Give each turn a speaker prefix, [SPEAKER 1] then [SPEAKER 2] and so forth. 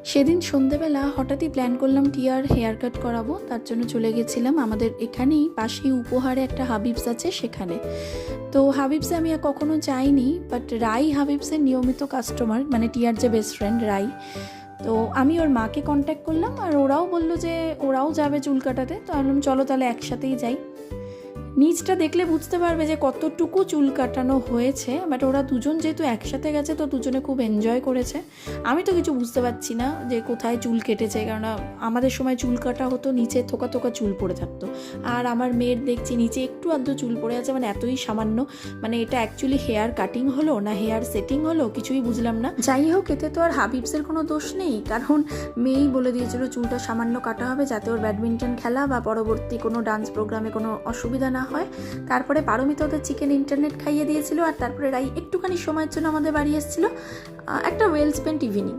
[SPEAKER 1] সেদিন সন্ধেবেলা হঠাৎই প্ল্যান করলাম টিয়ার হেয়ার কাট করাবো, তার জন্য চলে গেছিলাম আমাদের এখানেই পাশেই উপহারে একটা হাবিবস আছে সেখানে। তো হাবিবসে আমি আর কখনো যাইনি, বাট রাই হাবিবসের নিয়মিত কাস্টমার, মানে টিয়ার যে বেস্ট ফ্রেন্ড রাই। তো আমি ওর মাকে কন্ট্যাক্ট করলাম আর ওরাও বললো যে ওরাও যাবে চুল কাটাতে। তো আমি বললাম চলো তাহলে একসাথেই যাই। নিচটা দেখলে বুঝতে পারবে যে কতটুকু চুল কাটানো হয়েছে, বাট ওরা দুজন যেহেতু একসাথে গেছে তো দুজনে খুব এনজয় করেছে। আমি তো কিছু বুঝতে পারছি না যে কোথায় চুল কেটেছে, কারণ আমাদের সময় চুল কাটা হতো নিচে থোকা থোকা চুল পড়ে থাকতো, আর আমার মেয়ের দেখছি নিচে একটু আধটু চুল পড়ে আছে, মানে এতই সামান্য। মানে এটা অ্যাকচুয়ালি হেয়ার কাটিং হলো না হেয়ার সেটিং হলো কিছুই বুঝলাম না। যাই হোক, এতে তো আর হাবিবসের কোনো দোষ নেই, কারণ মেয়েই বলে দিয়েছিল চুলটা সামান্য কাটা হবে যাতে ওর ব্যাডমিন্টন খেলা বা পরবর্তী কোনো ডান্স প্রোগ্রামে কোনো অসুবিধা না হয়। তারপরে পারমিতা ওদের চিকেন ইন্টারনেট খাইয়ে দিয়েছিল, আর তারপরে রাই একটুখানি সময়ের জন্য আমাদের বাড়ি এসেছিল। একটা ওয়েল স্পেন্ট ইভিনিং।